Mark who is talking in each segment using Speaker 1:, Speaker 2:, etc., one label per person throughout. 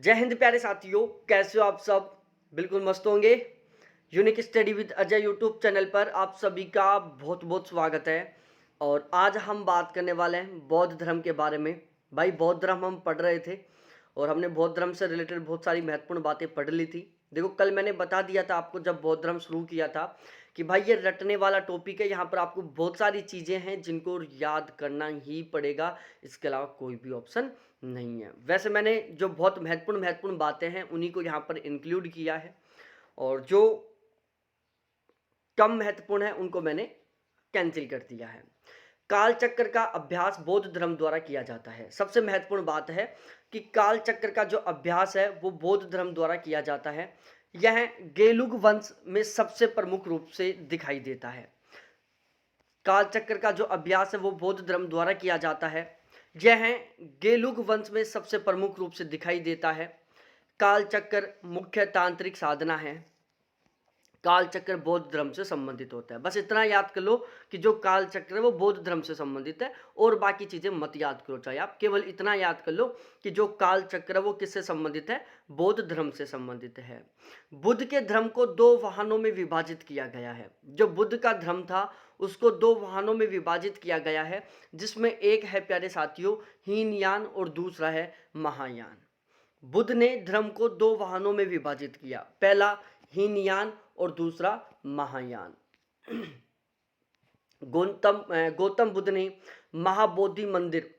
Speaker 1: जय हिंद प्यारे साथियों, कैसे हो आप सब। बिल्कुल मस्त होंगे। Unique study with Ajay YouTube channel पर आप सभी का बहुत बहुत स्वागत है। और आज हम बात करने वाले हैं बौद्ध धर्म के बारे में। भाई बौद्ध धर्म हम पढ़ रहे थे और हमने बौद्ध धर्म से रिलेटेड बहुत सारी महत्वपूर्ण बातें पढ़ ली थी। देखो कल मैंने बता दिया था आपको जब बौद्ध धर्म शुरू किया था कि भाई ये रटने वाला टॉपिक है। यहाँ पर आपको बहुत सारी चीज़ें हैं जिनको याद करना ही पड़ेगा, इसके अलावा कोई भी ऑप्शन नहीं है। वैसे मैंने जो बहुत महत्वपूर्ण बातें हैं उन्हीं को यहाँ पर इंक्लूड किया है और जो कम महत्वपूर्ण है उनको मैंने कैंसिल कर दिया है। काल चक्र का अभ्यास बौद्ध धर्म द्वारा किया जाता है। सबसे महत्वपूर्ण बात है कि काल चक्र का जो अभ्यास है वो बौद्ध धर्म द्वारा किया जाता है। यह गेलुग वंश में सबसे प्रमुख रूप से दिखाई देता है। काल चक्र का जो अभ्यास है वो बौद्ध धर्म द्वारा किया जाता है। यह गेलुग वंश में सबसे प्रमुख रूप से दिखाई देता है। काल चक्र मुख्य तांत्रिक साधना है। काल चक्र बौद्ध धर्म से संबंधित होता है। बस इतना याद कर लो कि जो काल चक्र है वो बौद्ध धर्म से संबंधित है और बाकी चीजें मत याद करो। चाहे आप केवल इतना याद कर लो कि जो काल चक्र है वो किससे संबंधित है, बौद्ध धर्म से संबंधित है। बुद्ध के धर्म को दो वाहनों में विभाजित किया गया है। जो बुद्ध का धर्म था उसको दो वाहनों में विभाजित किया गया है, जिसमें एक है प्यारे साथियों हीनयान और दूसरा है महायान। बुद्ध ने धर्म को दो वाहनों में विभाजित किया, पहला हीनयान और दूसरा महायान। गौतम बुद्ध ने महाबोधि मंदिर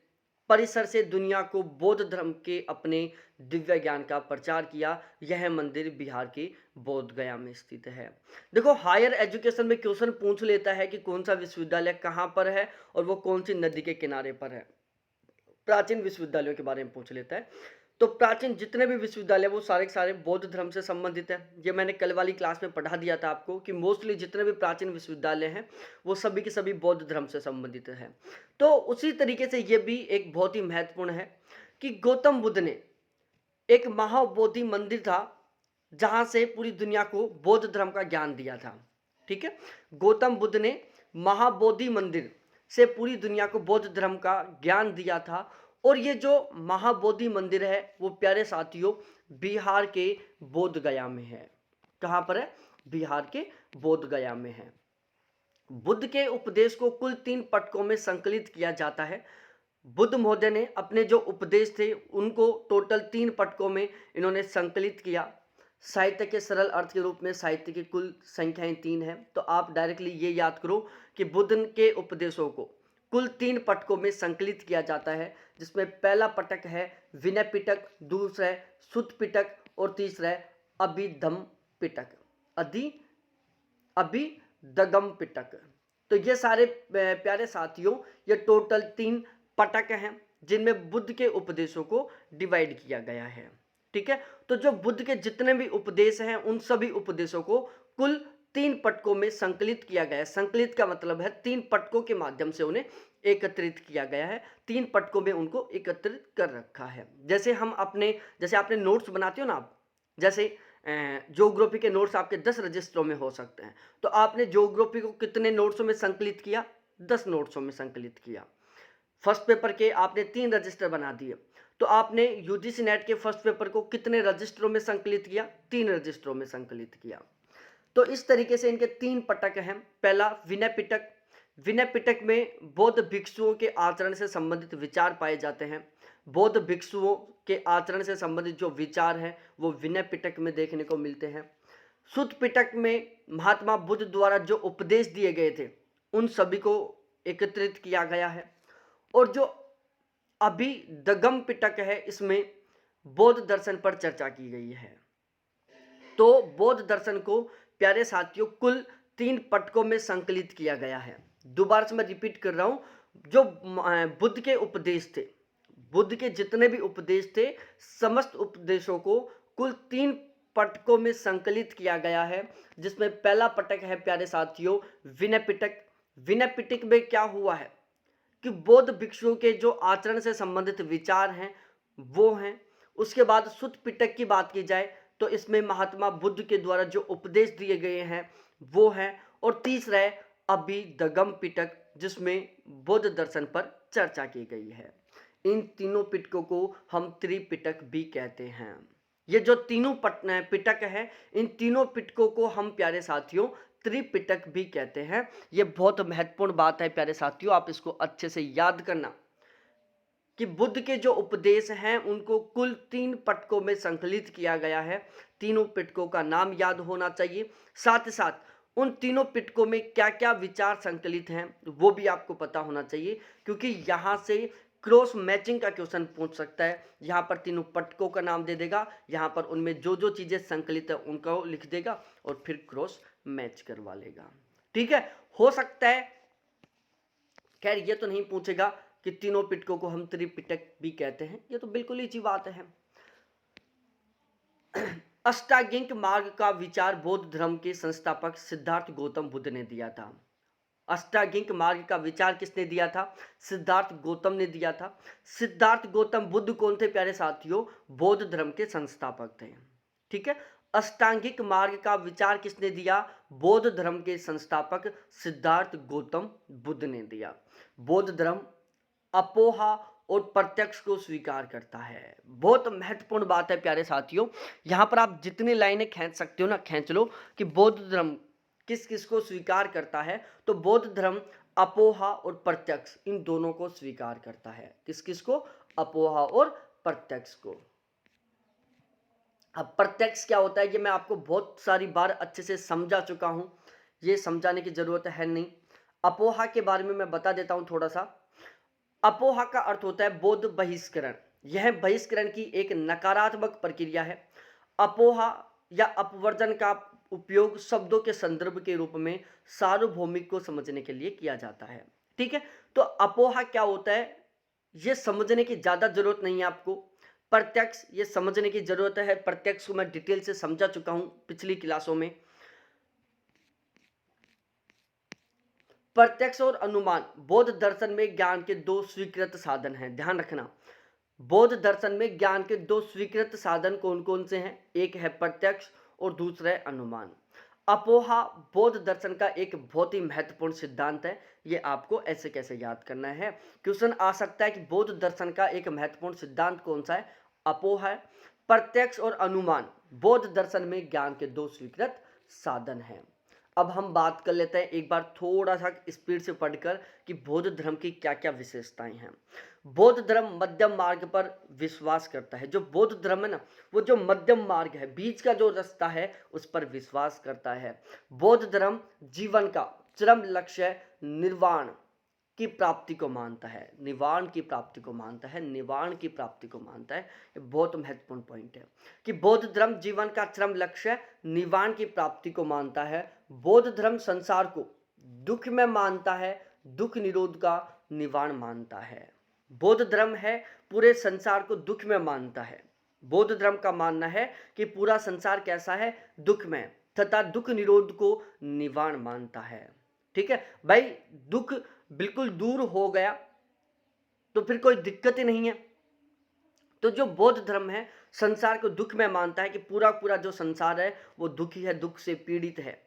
Speaker 1: परिसर से दुनिया को बौद्ध धर्म के अपने दिव्य ज्ञान का प्रचार किया। यह मंदिर बिहार के बोध गया में स्थित है। देखो हायर एजुकेशन में क्वेश्चन पूछ लेता है कि कौन सा विश्वविद्यालय कहाँ पर है और वो कौन सी नदी के किनारे पर है। प्राचीन विश्वविद्यालयों के बारे में पूछ लेता है। तो प्राचीन जितने भी विश्वविद्यालय वो सारे के सारे बौद्ध धर्म से संबंधित है। ये मैंने कल वाली क्लास में पढ़ा दिया था आपको कि मोस्टली जितने भी प्राचीन विश्वविद्यालय हैं वो सभी के सभी बौद्ध धर्म से संबंधित हैं। तो उसी तरीके से ये भी एक बहुत ही महत्वपूर्ण है कि गौतम बुद्ध ने एक महाबोधि मंदिर था जहां से पूरी दुनिया को बौद्ध धर्म का ज्ञान दिया था। ठीक है, गौतम बुद्ध ने महाबोधि मंदिर से पूरी दुनिया को बौद्ध धर्म का ज्ञान दिया था। और ये जो महाबोधि मंदिर है वो प्यारे साथियों बिहार के बोध गया में है। कहाँ पर है? बिहार के बोध गया में है। बुद्ध के उपदेश को कुल 3 पटकों में संकलित किया जाता है। बुद्ध महोदय ने अपने जो उपदेश थे उनको टोटल 3 पटकों में इन्होंने संकलित किया। साहित्य के सरल अर्थ के रूप में साहित्य की कुल संख्याएं 3 हैं। तो आप डायरेक्टली ये याद करो कि बुद्ध के उपदेशों को कुल 3 पटकों में संकलित किया जाता है, जिसमें पहला पटक है विनय पिटक, दूसरा है सुत्त पिटक और तीसरा है अभिधम पिटक, अभिदगम पिटक। तो ये सारे प्यारे साथियों ये टोटल 3 पटक हैं जिनमें बुद्ध के उपदेशों को डिवाइड किया गया है। ठीक है, तो जो बुद्ध के जितने भी उपदेश हैं उन सभी उपदेशों को कुल 3 पटकों में संकलित किया गया है। संकलित का मतलब है 3 पटकों के माध्यम से उन्हें एकत्रित किया गया है। 3 पटकों में उनको एकत्रित कर रखा है। जैसे आपने नोट्स बनाते हो ना आप, जैसे ज्योग्राफी के नोट्स आपके 10 रजिस्टरों में हो सकते हैं। तो आपने ज्योग्राफी को कितने नोट्सों में संकलित किया? 10 नोट्सों में संकलित किया। फर्स्ट पेपर के आपने 3 रजिस्टर बना दिए। तो आपने यूजीसी नेट के फर्स्ट पेपर को कितने रजिस्टरों में संकलित किया? 3 रजिस्टरों में संकलित किया। तो इस तरीके से इनके 3 पटक हैं। पहला विनय पिटक। विनय पिटक में बौद्ध भिक्षुओं के आचरण से संबंधित विचार पाए जाते हैं। बौद्ध भिक्षुओं के आचरण से संबंधित जो विचार हैं वो विनय पिटक में देखने को मिलते हैं। सुत्त पिटक में महात्मा बुद्ध द्वारा जो उपदेश दिए गए थे उन सभी को एकत्रित किया गया है। और जो अभिदगम पिटक है इसमें बौद्ध दर्शन पर चर्चा की गई है। तो बौद्ध दर्शन को प्यारे साथियों कुल 3 पटकों में संकलित किया गया है। दोबारा से मैं रिपीट कर रहा हूं, जो बुद्ध के उपदेश थे, बुद्ध के जितने भी उपदेश थे समस्त उपदेशों को कुल 3 पटकों में संकलित किया गया है, जिसमें पहला पटक है प्यारे साथियों विनय पिटक। विनय पिटक में क्या हुआ है कि बौद्ध भिक्षुओं के जो आचरण से संबंधित विचार हैं वो हैं। उसके बाद सुत्त पिटक की बात की जाए तो इसमें महात्मा बुद्ध के द्वारा जो उपदेश दिए गए हैं वो हैं। और तीसरा है अभिदगम पिटक, जिसमें बौद्ध दर्शन पर चर्चा की गई है। इन तीनों पिटकों को हम त्रिपिटक भी कहते हैं। ये जो तीनों पिटक है, इन तीनों पिटकों को हम प्यारे साथियों त्रिपिटक भी कहते हैं। ये बहुत महत्वपूर्ण बात है प्यारे साथियों, आप इसको अच्छे से याद करना कि बुद्ध के जो उपदेश हैं उनको कुल 3 पिटकों में संकलित किया गया है। तीनों पिटकों का नाम याद होना चाहिए, साथ ही साथ उन तीनों पिटकों में क्या क्या विचार संकलित हैं वो भी आपको पता होना चाहिए, क्योंकि यहाँ से क्रॉस मैचिंग का क्वेश्चन पूछ सकता है। यहाँ पर तीनों पिटकों का नाम दे देगा, यहाँ पर उनमें जो जो चीज़ें संकलित है उनको लिख देगा और फिर क्रॉस मैच करवा लेगा। ठीक है, हो सकता है, खैर ये तो नहीं पूछेगा कि तीनों पिटकों को हम त्रिपिटक भी कहते हैं, ये तो बिल्कुल ही सी बात है। अष्टांगिक मार्ग का विचार बौद्ध धर्म के संस्थापक सिद्धार्थ गौतम बुद्ध ने दिया था। अष्टांगिक मार्ग का विचार किसने दिया था? सिद्धार्थ गौतम ने दिया था। सिद्धार्थ गौतम बुद्ध कौन थे प्यारे साथियों? बौद्ध धर्म के संस्थापक थे। ठीक है, अष्टांगिक मार्ग का विचार किसने दिया? बौद्ध धर्म के संस्थापक सिद्धार्थ गौतम बुद्ध ने दिया। बौद्ध धर्म अपोहा और प्रत्यक्ष को स्वीकार करता है। बहुत महत्वपूर्ण बात है प्यारे साथियों, यहाँ पर आप जितनी लाइनें खींच सकते हो ना खींच लो कि बौद्ध धर्म किस किस को स्वीकार करता है। तो बौद्ध धर्म अपोहा और प्रत्यक्ष इन दोनों को स्वीकार करता है। किस किस को? अपोहा और प्रत्यक्ष को। अब प्रत्यक्ष क्या होता है ये मैं आपको बहुत सारी बार अच्छे से समझा चुका हूं, ये समझाने की जरूरत है नहीं। अपोहा के बारे में मैं बता देता हूं थोड़ा सा। अपोहा का अर्थ होता है बौद्ध बहिष्करण। यह बहिष्करण की एक नकारात्मक प्रक्रिया है। अपोहा या अपवर्जन का उपयोग शब्दों के संदर्भ के रूप में सार्वभौमिक को समझने के लिए किया जाता है। ठीक है, तो अपोहा क्या होता है ये समझने की ज्यादा जरूरत नहीं है आपको। प्रत्यक्ष ये समझने की जरूरत है। प्रत्यक्ष को मैं डिटेल से समझा चुका हूं पिछली क्लासों में। प्रत्यक्ष और अनुमान बौद्ध दर्शन में ज्ञान के दो स्वीकृत साधन हैं, ध्यान रखना। बौद्ध दर्शन में ज्ञान के दो स्वीकृत साधन कौन कौन से हैं? एक है प्रत्यक्ष और दूसरा है अनुमान। अपोहा बौद्ध दर्शन का एक बहुत ही महत्वपूर्ण सिद्धांत है। ये आपको ऐसे कैसे याद करना है, क्वेश्चन आ सकता है कि बौद्ध दर्शन का एक महत्वपूर्ण सिद्धांत कौन सा है? अपोहा है। प्रत्यक्ष और अनुमान बौद्ध दर्शन में ज्ञान के दो स्वीकृत साधन हैं। अब हम बात कर लेते हैं एक बार थोड़ा सा स्पीड से पढ़कर कि बौद्ध धर्म की क्या क्या विशेषताएं हैं। बौद्ध धर्म मध्यम मार्ग पर विश्वास करता है। जो बौद्ध धर्म है ना, वो जो मध्यम मार्ग है, बीच का जो रास्ता है, उस पर विश्वास करता है। बौद्ध धर्म जीवन का चरम लक्ष्य निर्वाण की प्राप्ति को मानता है। निवाण की प्राप्ति को मानता है, निवाण की प्राप्ति को मानता है। ये बहुत महत्वपूर्ण पॉइंट है कि बौद्ध धर्म जीवन का चरम लक्ष्य निवाण की प्राप्ति को मानता है। बौद्ध धर्म संसार को दुख में मानता है, दुख निरोध का निवाण मानता है। बौद्ध धर्म है पूरे संसार को दुख में मानता है। बौद्ध धर्म का मानना है कि पूरा संसार कैसा है? दुख में, तथा दुख निरोध को निवाण मानता है। ठीक है भाई, दुख बिल्कुल दूर हो गया तो फिर कोई दिक्कत ही नहीं है। तो जो बौद्ध धर्म है संसार को दुख में मानता है कि पूरा पूरा जो संसार है वो दुखी है, दुख से पीड़ित है,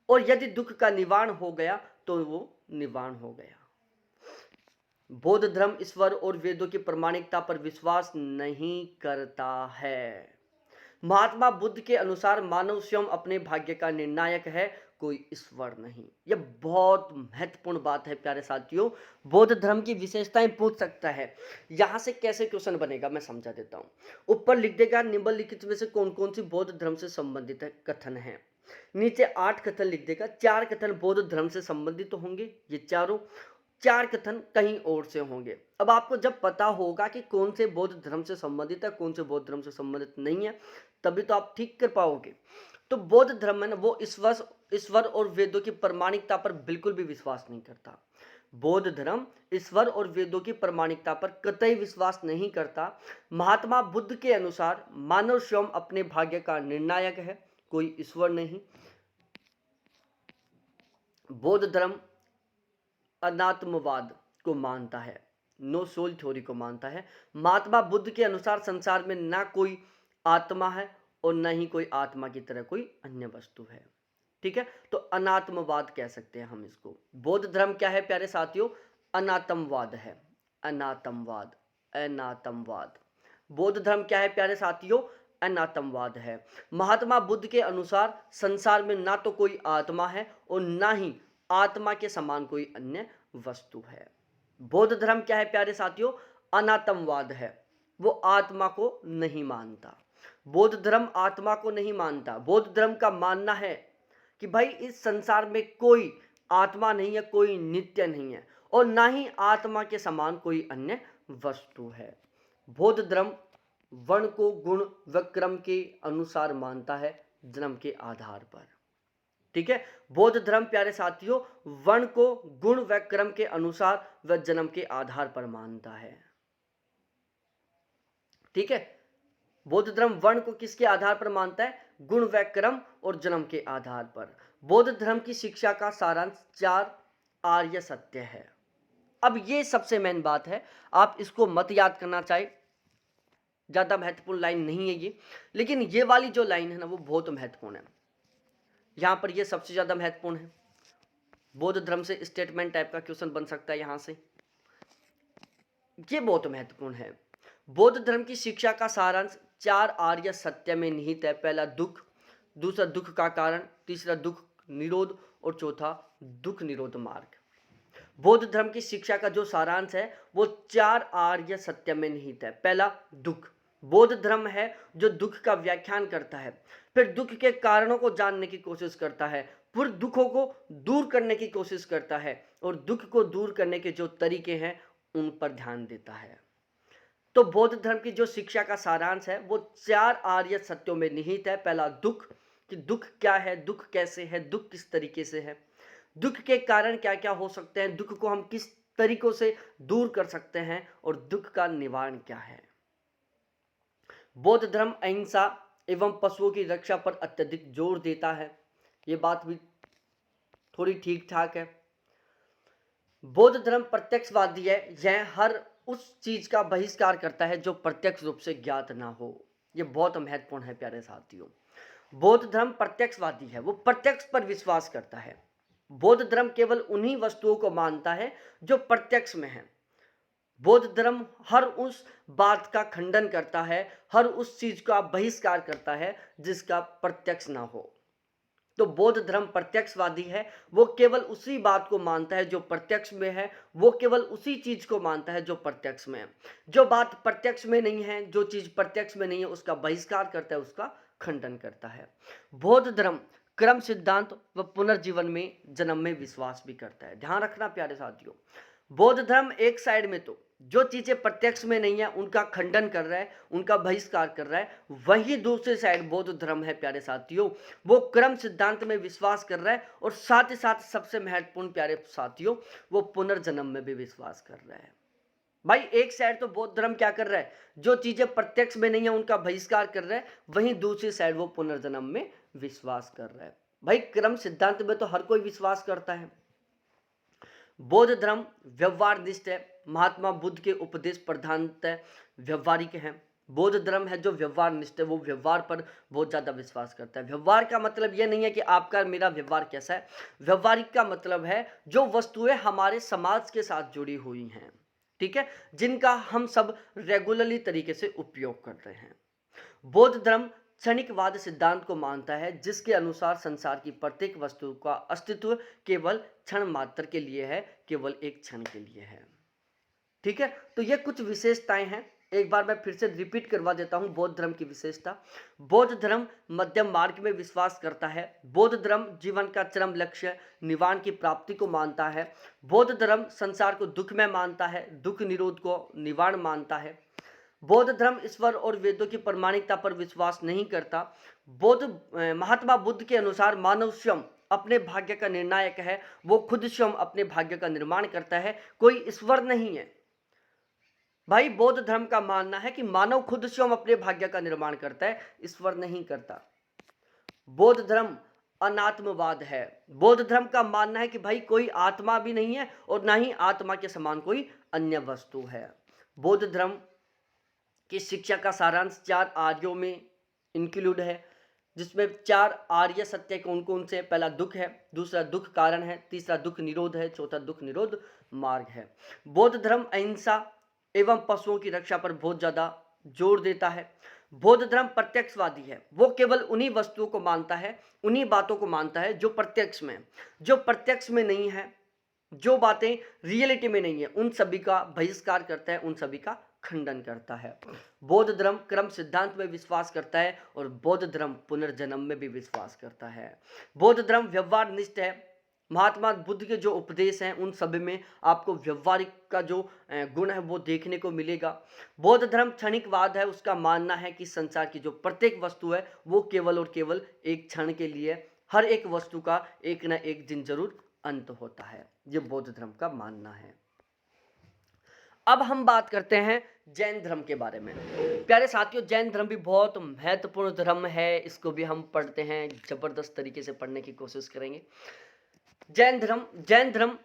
Speaker 1: और यदि दुख का निवारण हो गया तो वो निवारण हो गया। बौद्ध धर्म ईश्वर और वेदों की प्रामाणिकता पर विश्वास नहीं करता है। महात्मा बुद्ध के अनुसार मानव स्वयं अपने भाग्य का निर्णायक है, कोई ईश्वर नहीं। यह बहुत महत्वपूर्ण बात है प्यारे साथियों। बौद्ध धर्म की विशेषताएं पूछ सकता है। यहां से कैसे क्वेश्चन बनेगा मैं समझा देता हूं। ऊपर लिख देगा निम्नलिखित में से कौन कौन सी बौद्ध धर्म से संबंधित कथन है। नीचे 8 कथन लिख देगा। 4 कथन बौद्ध धर्म से संबंधित होंगे, ये चारों। 4 कथन कहीं और से होंगे। अब आपको जब पता होगा कि कौन से बौद्ध धर्म से संबंधित है, कौन से बौद्ध धर्म से संबंधित नहीं है, तभी तो आप ठीक कर पाओगे। तो बौद्ध धर्म है ना, वो ईश्वर और वेदों की प्रामाणिकता पर बिल्कुल भी विश्वास नहीं करता। बौद्ध धर्म ईश्वर और वेदों की प्रामाणिकता पर कतई विश्वास नहीं करता। महात्मा बुद्ध के अनुसार मानव स्वयं अपने भाग्य का निर्णायक है, कोई ईश्वर नहीं। बौद्ध धर्म अनात्मवाद को मानता है, नो सोल थ्योरी को मानता है। महात्मा बुद्ध के अनुसार संसार में ना कोई आत्मा है और न ही कोई आत्मा की तरह कोई अन्य वस्तु है। ठीक है, तो अनात्मवाद कह सकते हैं हम इसको। बौद्ध धर्म क्या है प्यारे साथियों? अनात्मवाद है। अनात्मवाद, अनात्मवाद। बौद्ध धर्म क्या है प्यारे साथियों? अनात्मवाद है। महात्मा बुद्ध के अनुसार संसार में ना तो कोई आत्मा है और ना ही आत्मा के समान कोई अन्य वस्तु है। बौद्ध धर्म क्या है प्यारे साथियों? अनात्मवाद है। वो आत्मा को नहीं मानता। बौद्ध धर्म आत्मा को नहीं मानता। बौद्ध धर्म का मानना है कि भाई इस संसार में कोई आत्मा नहीं है, कोई नित्य नहीं है और ना ही आत्मा के समान कोई अन्य वस्तु है। बौद्ध धर्म वर्ण को गुण व क्रम के अनुसार मानता है, जन्म के आधार पर। ठीक है, बौद्ध धर्म प्यारे साथियों वर्ण को गुण व क्रम के अनुसार व जन्म के आधार पर मानता है। ठीक है, बौद्ध धर्म वर्ण को किसके आधार पर मानता है? गुण व क्रम और जन्म के आधार पर। बौद्ध धर्म की शिक्षा का सारांश 4 आर्य सत्य है। अब ये सबसे मेन बात है, आप इसको मत याद करना चाहिए, ज्यादा महत्वपूर्ण लाइन नहीं है ये, लेकिन ये वाली जो लाइन है ना वो बहुत महत्वपूर्ण है। यहां पर ये सबसे ज्यादा महत्वपूर्ण है। बौद्ध धर्म से स्टेटमेंट टाइप का क्वेश्चन बन सकता है यहां से, ये बहुत महत्वपूर्ण है। बौद्ध धर्म की शिक्षा का सारांश 4 आर्य सत्य में निहित है। पहला दुख, दूसरा दुख का कारण, तीसरा दुख निरोध और चौथा दुख निरोध मार्ग। बौद्ध धर्म की शिक्षा का जो सारांश है वो 4 आर्य सत्य में निहित है। पहला दुख, बौद्ध धर्म है जो दुख का व्याख्यान करता है, फिर दुख के कारणों को जानने की कोशिश करता है, फिर दुखों को दूर करने की कोशिश करता है और दुख को दूर करने के जो तरीके हैं उन पर ध्यान देता है। तो बौद्ध धर्म की जो शिक्षा का सारांश है वो 4 आर्य सत्यों में निहित है। पहला दुख, कि दुख क्या है, दुख कैसे है, दुख किस तरीके से है, दुख के कारण क्या क्या हो सकते हैं, दुख को हम किस तरीकों से दूर कर सकते हैं और दुख का निवारण क्या है। बौद्ध धर्म अहिंसा एवं पशुओं की रक्षा पर अत्यधिक जोर देता है। ये बात भी थोड़ी ठीक ठाक है। बौद्ध धर्म प्रत्यक्षवादी है, यह हर उस चीज का बहिष्कार करता है जो प्रत्यक्ष रूप से ज्ञात ना हो। यह बहुत महत्वपूर्ण है प्यारे साथियों। बौद्ध धर्म प्रत्यक्षवादी है, वो प्रत्यक्ष पर विश्वास करता है। बौद्ध धर्म केवल उन्हीं वस्तुओं को मानता है जो प्रत्यक्ष में है। बौद्ध धर्म हर उस बात का खंडन करता है, हर उस चीज का बहिष्कार करता है जिसका प्रत्यक्ष ना हो। तो बौद्ध धर्म प्रत्यक्षवादी है, वो केवल उसी बात को मानता है जो प्रत्यक्ष में है, वो केवल उसी चीज को मानता है जो प्रत्यक्ष में है। जो बात प्रत्यक्ष में नहीं है, जो चीज प्रत्यक्ष में नहीं है उसका बहिष्कार करता है, उसका खंडन करता है। बौद्ध धर्म क्रम सिद्धांत व पुनर्जीवन में जन्म में विश्वास भी करता है। ध्यान रखना प्यारे साथियों, बौद्ध धर्म एक साइड में तो जो चीजें प्रत्यक्ष में नहीं है उनका खंडन कर रहा है, उनका बहिष्कार कर रहा है, वही दूसरी साइड बौद्ध धर्म है प्यारे साथियों, वो क्रम सिद्धांत में विश्वास कर रहा है और साथ ही साथ सबसे महत्वपूर्ण प्यारे साथियों वो पुनर्जन्म में भी विश्वास कर रहा है। भाई एक साइड तो बौद्ध धर्म क्या कर रहा है, जो चीजें प्रत्यक्ष में नहीं है उनका बहिष्कार कर रहा है, वहीं दूसरी साइड वो पुनर्जन्म में विश्वास कर रहा है। भाई क्रम सिद्धांत में तो हर कोई विश्वास करता है। बौद्ध धर्म व्यवहारनिष्ठ है, महात्मा बुद्ध के उपदेश प्रधानतः व्यवहारिक हैं। बौद्ध धर्म है जो व्यवहारनिष्ठ है, वो व्यवहार पर बहुत ज्यादा विश्वास करता है। व्यवहार का मतलब यह नहीं है कि आपका मेरा व्यवहार कैसा है, व्यवहारिक का मतलब है जो वस्तुएं हमारे समाज के साथ जुड़ी हुई हैं, ठीक है, जिनका हम सब रेगुलरली तरीके से उपयोग करते हैं। बौद्ध धर्म क्षणिकवाद सिद्धांत को मानता है, जिसके अनुसार संसार की प्रत्येक वस्तु का अस्तित्व केवल क्षण मात्र के लिए है, केवल एक क्षण के लिए है। ठीक है, तो ये कुछ विशेषताएं हैं, एक बार मैं फिर से रिपीट करवा देता हूं बौद्ध धर्म की विशेषता। बौद्ध धर्म मध्यम मार्ग में विश्वास करता है। बौद्ध धर्म जीवन का चरम लक्ष्य निवारण की प्राप्ति को मानता है। बौद्ध धर्म संसार को दुख में मानता है, दुख निरोध को निवारण मानता है। बौद्ध धर्म ईश्वर और वेदों की प्रामाणिकता पर विश्वास नहीं करता। महात्मा बुद्ध के अनुसार मानव स्वयं अपने भाग्य का निर्णायक है, वो खुद स्वयं अपने भाग्य का निर्माण करता है, कोई ईश्वर नहीं है। भाई बौद्ध धर्म का मानना है कि मानव खुद स्वयं अपने भाग्य का निर्माण करता है, ईश्वर नहीं करता। बौद्ध धर्म अनात्मवाद है। बौद्ध धर्म का मानना है कि भाई कोई आत्मा भी नहीं है और ना ही आत्मा के समान कोई अन्य वस्तु है। बौद्ध धर्म की शिक्षा का सारांश 4 आर्यों में इंक्लूड है, जिसमें 4 आर्य सत्य कौन कौन से? पहला दुख है, दूसरा दुख कारण है, तीसरा दुख निरोध है, चौथा दुख निरोध मार्ग है। बौद्ध धर्म अहिंसा एवं पशुओं की रक्षा पर बहुत ज्यादा जोर देता है। बौद्ध धर्म प्रत्यक्षवादी है, वो केवल उन्हीं वस्तुओं को मानता है, उन्हीं बातों को मानता है जो प्रत्यक्ष में, जो प्रत्यक्ष में नहीं है, जो बातें रियलिटी में नहीं है, उन सभी का बहिष्कार करता है, उन सभी का खंडन करता है। बौद्ध धर्म क्रम सिद्धांत में विश्वास करता है और बौद्ध धर्म पुनर्जन्म में भी विश्वास करता है। बौद्ध धर्म व्यवहार निष्ठ है। महात्मा बुद्ध के जो उपदेश हैं उन सभी में आपको व्यवहारिक का जो गुण है वो देखने को मिलेगा। बौद्ध धर्म क्षणिकवाद है, उसका मानना है कि संसार की जो प्रत्येक वस्तु है वो केवल और केवल एक क्षण के लिए, हर एक वस्तु का एक न एक दिन जरूर अंत होता है, ये बौद्ध धर्म का मानना है। अब हम बात करते हैं जैन धर्म के बारे में। प्यारे साथियों, जैन धर्म भी बहुत महत्वपूर्ण धर्म है, इसको भी हम पढ़ते हैं, जबरदस्त तरीके से पढ़ने की कोशिश करेंगे। जैन धर्म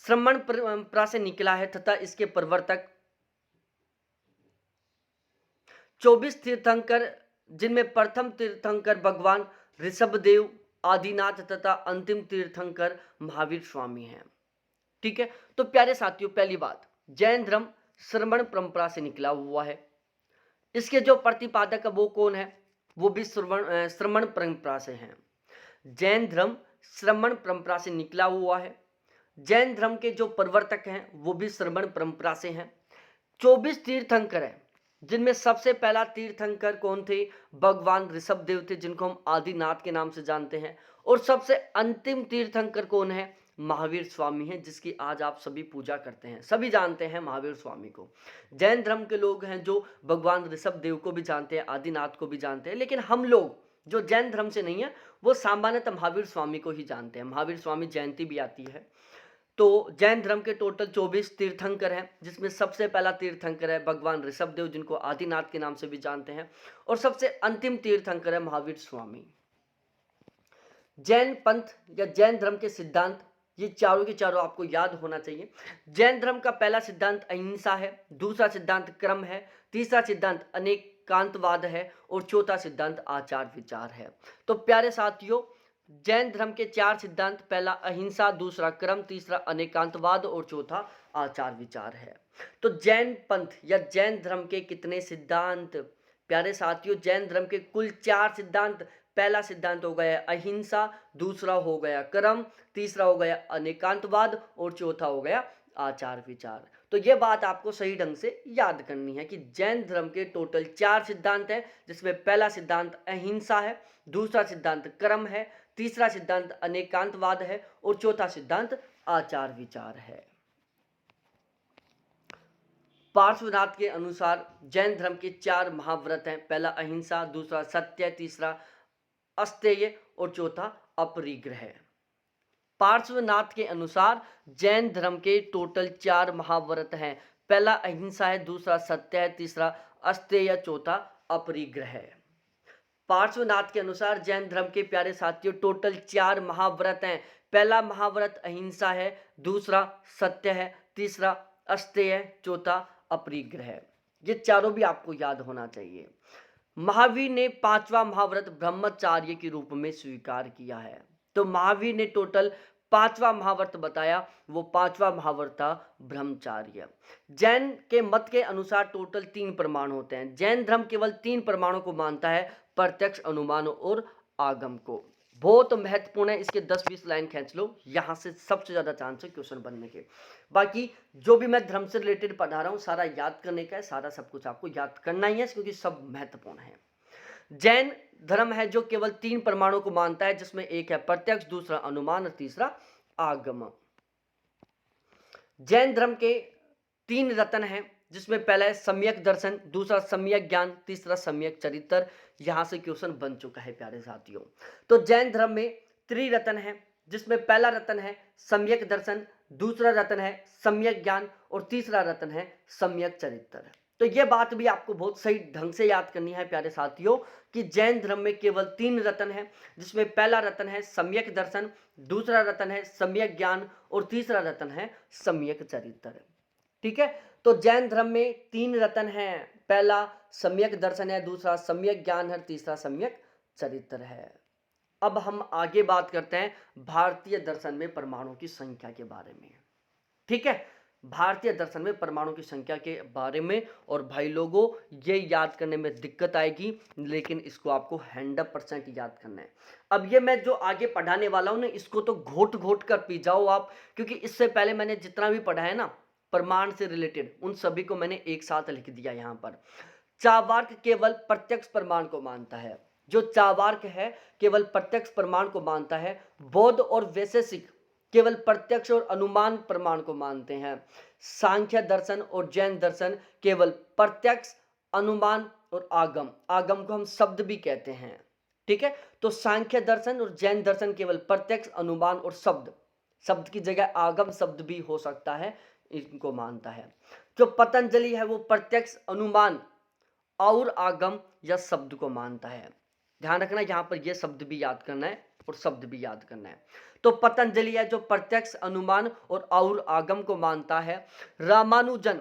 Speaker 1: श्रमण परंपरा से निकला है तथा इसके प्रवर्तक 24 तीर्थंकर, जिनमें प्रथम तीर्थंकर भगवान ऋषभदेव, आदिनाथ तथा अंतिम तीर्थंकर महावीर स्वामी हैं। ठीक है, तो प्यारे साथियों, पहली बात, जैन धर्म श्रमण परंपरा से निकला हुआ है। इसके जो प्रतिपादक है वो कौन है? वो भी श्रमण परंपरा से हैं। जैन धर्म श्रमण परंपरा से निकला हुआ है। जैन धर्म के जो प्रवर्तक हैं वो भी श्रमण परंपरा से हैं। 24 तीर्थंकर हैं, जिनमें सबसे पहला तीर्थंकर कौन थे? भगवान ऋषभदेव थे, जिनको हम आदिनाथ के नाम से जानते हैं। और सबसे अंतिम तीर्थंकर कौन है? महावीर स्वामी हैं, जिसकी आज आप सभी पूजा करते हैं, सभी जानते हैं महावीर स्वामी को। जैन धर्म के लोग हैं जो भगवान ऋषभदेव को भी जानते हैं, आदिनाथ को भी जानते हैं, लेकिन हम लोग जो जैन धर्म से नहीं है वो सामान्यतः महावीर स्वामी को ही जानते हैं। महावीर स्वामी जयंती भी आती है। तो जैन धर्म के टोटल 24 तीर्थंकर हैं, जिसमें सबसे पहला तीर्थंकर है भगवान ऋषभदेव, जिनको आदिनाथ के नाम से भी जानते हैं, और सबसे अंतिम तीर्थंकर है महावीर स्वामी। जैन पंथ या जैन धर्म के सिद्धांत, ये चारों के चारों आपको याद होना चाहिए। जैन धर्म का पहला सिद्धांत अहिंसा है, दूसरा सिद्धांत क्रम है, तीसरा सिद्धांत अनेकांतवाद है और चौथा सिद्धांत आचार विचार है। तो प्यारे साथियों, जैन धर्म के 4 सिद्धांत, पहला अहिंसा, दूसरा क्रम, तीसरा अनेकांतवाद और चौथा आचार विचार है। तो जैन पंथ या जैन धर्म के कितने सिद्धांत? प्यारे साथियों, जैन धर्म के कुल 4 सिद्धांत। पहला सिद्धांत हो गया अहिंसा, दूसरा हो गया कर्म, तीसरा हो गया अनेकांतवाद और चौथा हो गया आचार विचार। तो यह बात आपको सही ढंग से याद करनी है कि जैन धर्म के टोटल 4 सिद्धांत हैं, जिसमें पहला सिद्धांत अहिंसा है, दूसरा सिद्धांत कर्म है, तीसरा सिद्धांत अनेकांतवाद है और चौथा सिद्धांत आचार विचार है। पार्श्वनाथ के अनुसार जैन धर्म के 4 महाव्रत हैं, पहला अहिंसा, दूसरा सत्य, तीसरा अस्तेय और चौथा अपरिग्रह। पार्श्वनाथ के अनुसार जैन धर्म के टोटल 4 महाव्रत हैं, पहला अहिंसा है, दूसरा सत्य है, तीसरा अस्तेय, चौथा अपरिग्रह। पार्श्वनाथ के अनुसार जैन धर्म के प्यारे साथियों टोटल 4 महाव्रत हैं, पहला महाव्रत अहिंसा है, दूसरा सत्य है, तीसरा अस्तेय, चौथा अपरिग्रह। ये चारों भी आपको याद होना चाहिए। महावीर ने 5वां महाव्रत ब्रह्मचार्य के रूप में स्वीकार किया है। तो महावीर ने टोटल 5वां महाव्रत बताया, वो 5वां महाव्रत था ब्रह्मचार्य। जैन के मत के अनुसार टोटल 3 प्रमाण होते हैं। जैन धर्म केवल 3 प्रमाणों को मानता है, प्रत्यक्ष, अनुमान और आगम को। बहुत महत्वपूर्ण है, इसके 10-20 लाइन खींच लो, यहां से सबसे ज्यादा चांस है क्वेश्चन बनने के। बाकी जो भी मैं धर्म से रिलेटेड पढ़ा रहा हूं सारा याद करने का है, सारा सब कुछ आपको याद करना ही है, क्योंकि सब महत्वपूर्ण है। जैन धर्म है जो केवल 3 प्रमाणों को मानता है, जिसमें एक है प्रत्यक्ष, दूसरा अनुमान और तीसरा आगम। जैन धर्म के 3 रत्न हैं, जिसमें पहला है सम्यक दर्शन, दूसरा सम्यक ज्ञान, तीसरा सम्यक चरित्र। यहां से क्वेश्चन बन चुका है प्यारे साथियों। तो जैन धर्म में त्रिरत्न है, जिसमें पहला रत्न है सम्यक दर्शन, दूसरा रत्न है सम्यक ज्ञान और तीसरा रत्न है सम्यक चरित्र। तो यह बात भी आपको बहुत सही ढंग से याद करनी है प्यारे साथियों कि जैन धर्म में केवल 3 रत्न है, जिसमें पहला रत्न है सम्यक दर्शन, दूसरा रत्न है सम्यक ज्ञान और तीसरा रत्न है सम्यक चरित्र। ठीक है, तो जैन धर्म में 3 रत्न हैं, पहला सम्यक दर्शन है, दूसरा सम्यक ज्ञान है, तीसरा सम्यक चरित्र है। अब हम आगे बात करते हैं भारतीय दर्शन में परमाणु की संख्या के बारे में। ठीक है, भारतीय दर्शन में परमाणु की संख्या के बारे में। और भाई लोगों, ये याद करने में दिक्कत आएगी, लेकिन इसको आपको 100% याद करना है। अब ये मैं जो आगे पढ़ाने वाला हूं ना, इसको तो घोट घोट कर पी जाओ आप, क्योंकि इससे पहले मैंने जितना भी पढ़ा है ना प्रमाण से रिलेटेड, उन सभी को मैंने एक साथ लिख दिया यहां पर। चावार्क केवल प्रत्यक्ष प्रमाण को मानता है। जो चावार्क है केवल प्रत्यक्ष प्रमाण को मानता है। बौद्ध और वैशेषिक केवल प्रत्यक्ष और अनुमान प्रमाण को मानते हैं। सांख्य दर्शन और जैन दर्शन केवल प्रत्यक्ष, अनुमान और आगम, आगम को हम शब्द भी कहते हैं। ठीक है, तो सांख्य दर्शन और जैन दर्शन केवल प्रत्यक्ष, अनुमान और शब्द, शब्द की जगह आगम शब्द भी हो सकता है, इनको मानता है। जो पतंजलि है वो प्रत्यक्ष, अनुमान और आगम या शब्द को मानता है। ध्यान रखना, यहां पर यह शब्द भी याद करना है और शब्द भी याद करना है। तो पतंजलि है जो प्रत्यक्ष, अनुमान और आगम को मानता है। रामानुजन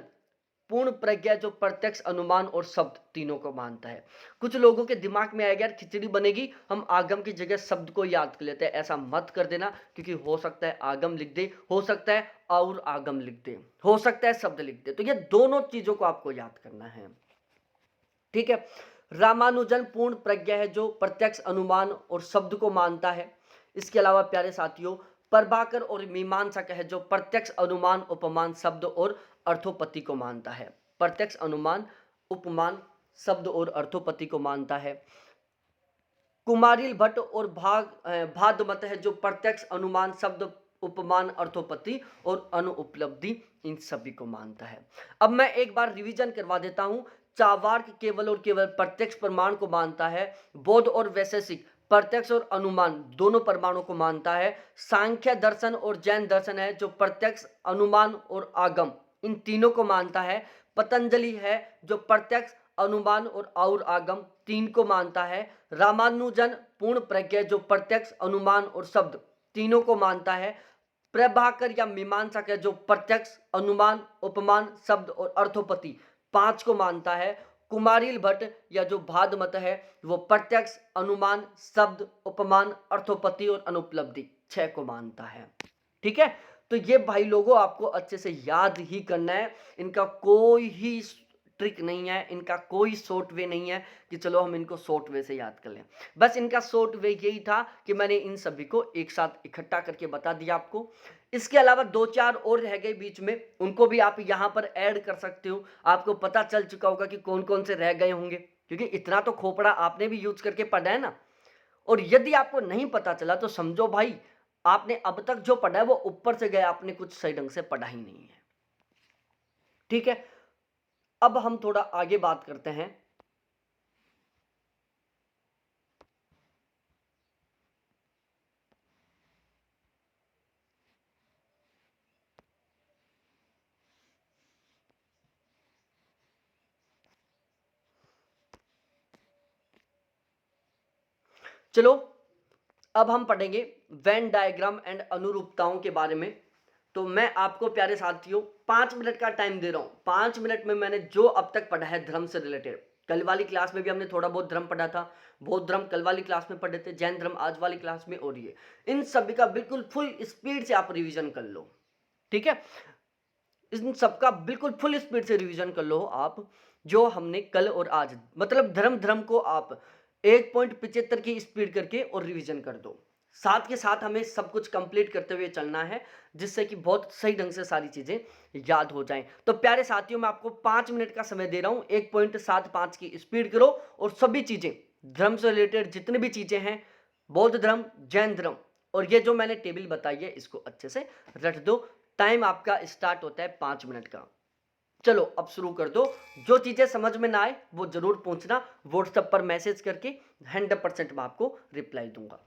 Speaker 1: पूर्ण प्रज्ञा जो प्रत्यक्ष, अनुमान और शब्द तीनों को मानता है। कुछ लोगों के दिमाग में आएगा यार खिचड़ी बनेगी, हम आगम की जगह शब्द को याद कर लेते हैं। ऐसा मत कर देना, क्योंकि हो सकता है आगम लिख दे, हो सकता है और आगम लिख दे, हो सकता है शब्द लिख दे। तो ये दोनों चीजों को आपको याद करना है। ठीक है, रामानुजन पूर्ण प्रज्ञा है जो प्रत्यक्ष, अनुमान और शब्द को मानता है। इसके अलावा प्यारे साथियों, प्रभाकर और मीमांसक है जो प्रत्यक्ष, अनुमान, उपमान, शब्द और अर्थोपत्ति को मानता है। प्रत्यक्ष, अनुमान, उपमान, शब्द और अर्थोपत्ति को मानता है। कुमारिल भट्ट और भादमत है जो प्रत्यक्ष, अनुमान, शब्द, उपमान, अर्थोपत्ति और अनुपलब्धि, इन सभी को मानता है। अब मैं एक बार रिवीजन करवा देता हूं। चावार्क केवल और केवल प्रत्यक्ष प्रमाण को मानता है। बौद्ध और वैशेषिक प्रत्यक्ष और अनुमान दोनों प्रमाणों को मानता है। सांख्य दर्शन और जैन दर्शन है जो प्रत्यक्ष, अनुमान और आगम, इन तीनों को मानता है। पतंजलि है जो प्रत्यक्ष, अनुमान और आगम तीन को मानता है। रामानुजन पूर्ण प्रज्ञा जो प्रत्यक्ष, अनुमान और शब्द तीनों को मानता है। प्रभाकर या मीमांसक है जो प्रत्यक्ष, अनुमान, उपमान, शब्द और अर्थोपत्ति पांच को मानता है। कुमारिल भट्ट या जो भादमत है वो प्रत्यक्ष, अनुमान, शब्द, उपमान, अर्थोपत्ति और अनुपलब्धि 6 को मानता है। ठीक है, तो ये भाई लोगों आपको अच्छे से याद ही करना है। इनका कोई ही ट्रिक नहीं है, इनका कोई शॉर्ट वे नहीं है कि चलो हम इनको शॉर्ट वे से याद कर लें। बस इनका शॉर्ट वे यही था कि मैंने इन सभी को एक साथ इकट्ठा करके बता दिया आपको। इसके अलावा 2-4 और रह गए बीच में, उनको भी आप यहां पर ऐड कर सकते हो। आपको पता चल चुका होगा कि कौन कौन से रह गए होंगे, क्योंकि इतना तो खोपड़ा आपने भी यूज करके पढ़ा है ना। और यदि आपको नहीं पता चला तो समझो भाई आपने अब तक जो पढ़ा है वो ऊपर से गया, आपने कुछ सही ढंग से पढ़ा ही नहीं है। ठीक है, अब हम थोड़ा आगे बात करते हैं। चलो अब हम पढ़ेंगे वेन डायग्राम एंड अनुरूपताओं के बारे में। तो मैं आपको प्यारे साथियों 5 मिनट का टाइम दे रहा हूं। 5 मिनट में मैंने जो अब तक पढ़ा है धर्म से रिलेटेड, कल वाली क्लास में भी हमने थोड़ा बहुत धर्म पढ़ा था, बौद्ध धर्म कल वाली क्लास में पढ़े थे, जैन धर्म आज वाली क्लास में, और ये इन सभी का बिल्कुल फुल स्पीड से आप रिवीजन कर लो। ठीक है, इन सबका बिल्कुल फुल स्पीड से रिवीजन कर लो आप, जो हमने कल और आज, मतलब धर्म धर्म को आप 1.75 की स्पीड करके और रिवीजन कर दो। साथ के साथ हमें सब कुछ कंप्लीट करते हुए चलना है, जिससे कि बहुत सही ढंग से सारी चीजें याद हो जाएं। तो प्यारे साथियों, मैं आपको 5 मिनट का समय दे रहा हूं, 1.75 की स्पीड करो और सभी चीजें धर्म से रिलेटेड जितनी भी चीजें हैं, बौद्ध धर्म, जैन धर्म, और ये जो मैंने टेबल बताई है इसको अच्छे से रट दो। टाइम आपका स्टार्ट होता है 5 मिनट का। चलो अब शुरू कर दो। जो चीजें समझ में ना आए वो जरूर पूछना, व्हाट्सएप पर मैसेज करके 100% मैं आपको रिप्लाई दूंगा।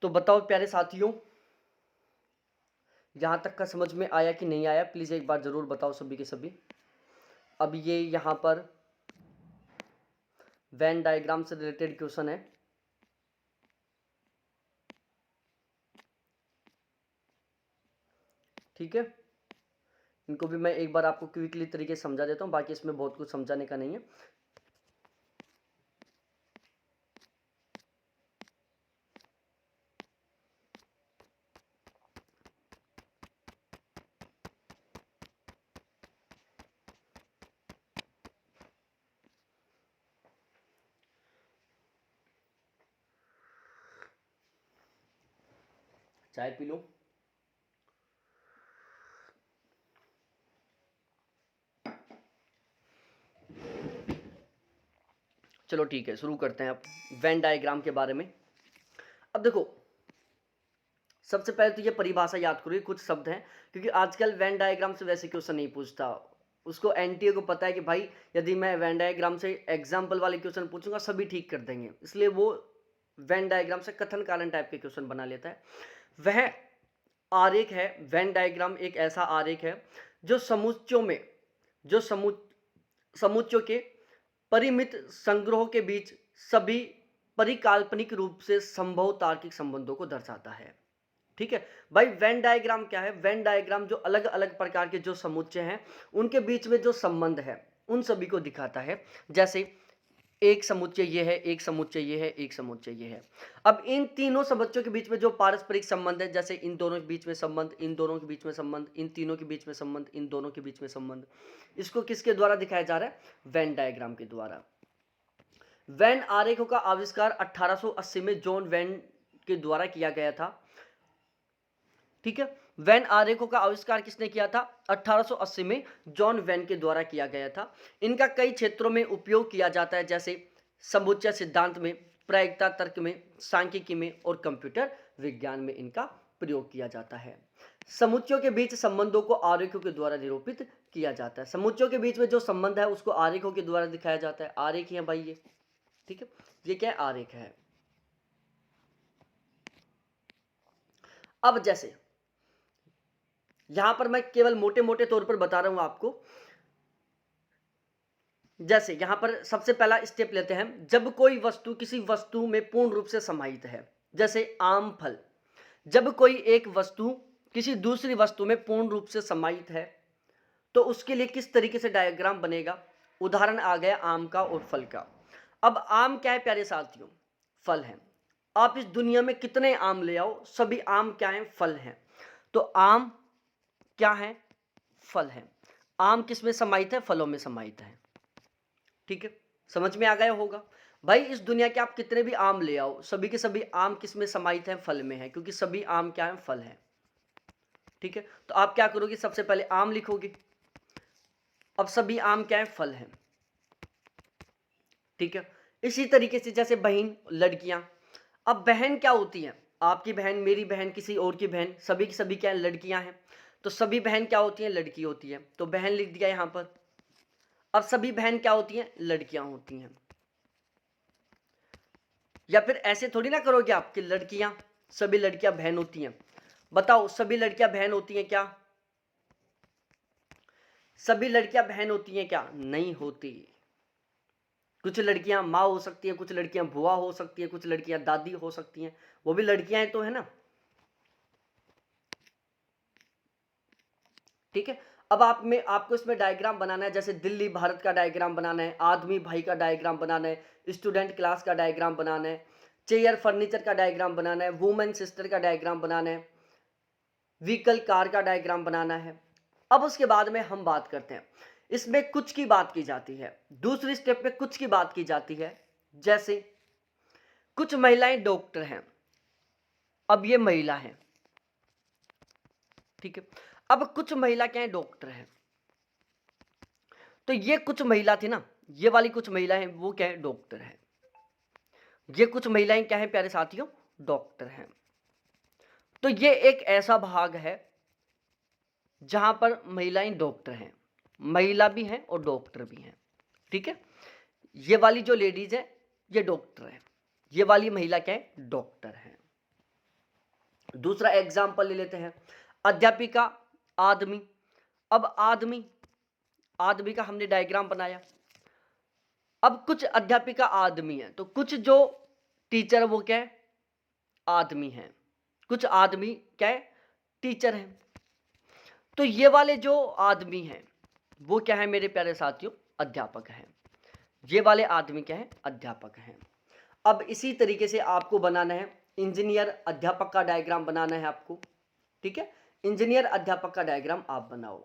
Speaker 1: तो बताओ प्यारे साथियों, यहाँ तक का समझ में आया कि नहीं आया? प्लीज़ एक बार ज़रूर बताओ सभी के सभी। अब ये यहाँ पर वेन डायग्राम से रिलेटेड क्वेश्चन है। ठीक है, इनको भी मैं एक बार आपको क्विकली तरीके से समझा देता हूँ, बाकी इसमें बहुत कुछ समझाने का नहीं है। चाय पी लो। चलो ठीक है, शुरू करते हैं अब वेन डायग्राम के बारे में। अब देखो, सबसे पहले तो ये परिभाषा याद करो, ये कुछ शब्द हैं, क्योंकि आजकल वेन डायग्राम से वैसे क्वेश्चन नहीं पूछता। उसको एनटीए को पता है कि भाई यदि मैं वेन डायग्राम से एग्जाम्पल वाले क्वेश्चन पूछूंगा सभी ठीक कर देंगे, इसलिए वो वेन डायग्राम से कथन कारण टाइप के क्वेश्चन बना लेता है। वह आरेख है, वेन डायग्राम एक ऐसा आरेख है जो समुच्चयों में, जो समुच्चयों के परिमित संग्रहों के बीच सभी परिकाल्पनिक रूप से संभव तार्किक संबंधों को दर्शाता है। ठीक है भाई, वेन डायग्राम क्या है? वेन डायग्राम जो अलग अलग प्रकार के जो समुच्चय हैं उनके बीच में जो संबंध है उन सभी को दिखाता है। जैसे एक समुच्चय ये है, एक समुच्चय ये है, एक समुच्चय ये है। अब इन तीनों समुच्चयों के बीच में जो पारस्परिक संबंध है, जैसे इन दोनों के बीच में संबंध, इन दोनों के बीच में संबंध, इन तीनों के बीच में संबंध, इन दोनों के बीच में संबंध, इसको किसके द्वारा दिखाया जा रहा है? वेन डायग्राम के द्वारा। वेन आरेखों का आविष्कार 1880 में जॉन वेन के द्वारा किया गया था। ठीक है, वेन आरेखों का आविष्कार किसने किया था? 1880 में जॉन वेन के द्वारा किया गया था। इनका कई क्षेत्रों में उपयोग किया जाता है, जैसे समुच्चय सिद्धांत में, प्रायिकता तर्क में, सांख्यिकी में और कंप्यूटर विज्ञान में इनका प्रयोग किया जाता है। समुच्चयों के बीच संबंधों को आरेखों के द्वारा निरूपित किया जाता है। समुच्चयों के बीच में जो संबंध है उसको आरेखों के द्वारा दिखाया जाता है। आरेख है भाई ये, ठीक है, ये क्या है? आरेख है। अब जैसे यहां पर मैं केवल मोटे मोटे तौर पर बता रहा हूं आपको। जैसे यहां पर सबसे पहला स्टेप लेते हैं, जब कोई वस्तु किसी वस्तु में पूर्ण रूप से समाहित है, जैसे आम फल। जब कोई एक वस्तु किसी दूसरी वस्तु में पूर्ण रूप से समाहित है तो उसके लिए किस तरीके से डायग्राम बनेगा? उदाहरण आ गया आम का और फल का। अब आम क्या है प्यारे साथियों? फल है। आप इस दुनिया में कितने आम ले आओ, सभी आम क्या है? फल हैं। तो आम क्या है? फल है। आम किस में समाहित है? फलों में समाहित है। ठीक है, समझ में आ गया होगा भाई। इस दुनिया के आप कितने भी आम ले आओ, सभी के सभी आम किस में समाहित है? फल में है, क्योंकि सभी आम क्या है? फल है। ठीक है, तो आप क्या करोगे? सबसे पहले आम लिखोगे। अब सभी आम क्या है? फल है। ठीक है, इसी तरीके से जैसे बहन, लड़कियां। अब बहन क्या होती है? आपकी बहन, मेरी बहन, किसी और की बहन, सभी की सभी क्या है? लड़कियां हैं। तो सभी बहन क्या होती हैं? लड़की होती है, तो बहन लिख दिया यहां पर। अब सभी बहन क्या होती हैं? लड़कियां होती हैं। या फिर ऐसे थोड़ी ना करोगे आप कि लड़कियां, सभी लड़कियां बहन होती हैं। बताओ, सभी लड़कियां बहन होती हैं क्या? सभी लड़कियां बहन होती हैं क्या? नहीं होती। कुछ लड़कियां माँ हो सकती है, कुछ लड़कियां बुआ हो सकती है, कुछ लड़कियां दादी हो सकती हैं, वो भी लड़कियां तो है ना। ठीक है, अब आपको इसमें डायग्राम बनाना है, जैसे दिल्ली भारत का डायग्राम बनाना है, आदमी भाई का डायग्राम बनाना है, स्टूडेंट क्लास का डायग्राम बनाना है, चेयर फर्नीचर का डायग्राम बनाना है, वुमेन सिस्टर का डायग्राम बनाना है, व्हीकल कार का डायग्राम बनाना है। अब उसके बाद में हम बात करते हैं, इसमें कुछ की बात की जाती है, दूसरी स्टेप पे कुछ की बात की जाती है। जैसे कुछ महिलाएं डॉक्टर हैं। अब ये महिला है, ठीक है। अब कुछ महिला क्या है? डॉक्टर है। तो ये कुछ महिला थी ना, ये वाली कुछ महिला है, वो क्या है? डॉक्टर है। ये कुछ महिलाएं क्या है प्यारे साथियों? डॉक्टर हैं। तो ये एक ऐसा भाग है जहां पर महिलाएं डॉक्टर हैं, महिला भी हैं और डॉक्टर भी हैं। ठीक है, ये वाली जो लेडीज है ये डॉक्टर है, ये वाली महिला क्या है? डॉक्टर है। दूसरा एग्जाम्पल ले लेते हैं, अध्यापिका, आदमी। अब आदमी का हमने डायग्राम बनाया। अब कुछ अध्यापिका आदमी है, तो कुछ जो टीचर वो क्या है, आदमी हैं, कुछ आदमी क्या है, टीचर हैं। तो ये वाले जो आदमी हैं वो क्या है मेरे प्यारे साथियों, अध्यापक हैं। ये वाले आदमी क्या है, अध्यापक हैं। अब इसी तरीके से आपको बनाना है इंजीनियर अध्यापक का डायग्राम बनाना है आपको, ठीक है। इंजीनियर अध्यापक का डायग्राम आप बनाओ।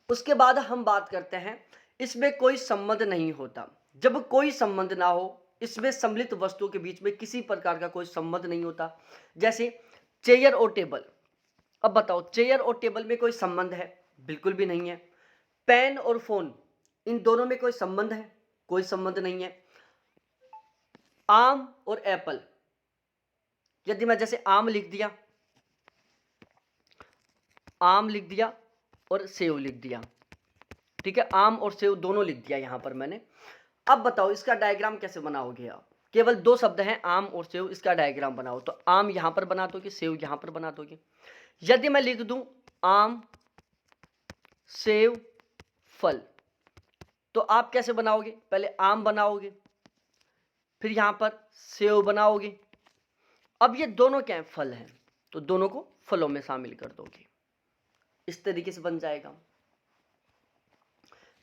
Speaker 1: उसके बाद हम बात करते हैं, इसमें कोई संबंध नहीं होता। जब कोई संबंध ना हो, इसमें सम्मिलित वस्तुओं के बीच में किसी प्रकार का कोई संबंध नहीं होता, जैसे चेयर और टेबल। अब बताओ, चेयर और टेबल में कोई संबंध है? बिल्कुल भी नहीं है। पेन और फोन, इन दोनों में कोई संबंध है? कोई संबंध नहीं है। आम और एप्पल, यदि मैं जैसे आम लिख दिया और सेव लिख दिया, ठीक है, आम और सेव दोनों लिख दिया यहां पर मैंने। अब बताओ इसका डायग्राम कैसे बनाओगे आप? केवल दो शब्द हैं, आम और सेव, इसका डायग्राम बनाओ। तो आम यहां पर बना दोगे, सेव यहां पर बना दोगे। यदि मैं लिख दूं आम सेव फल, तो आप कैसे बनाओगे? पहले आम बनाओगे, फिर यहां पर सेव बनाओगे। अब ये दोनों क्या है, फल हैं, तो दोनों को फलों में शामिल कर दोगे। इस तरीके से बन जाएगा।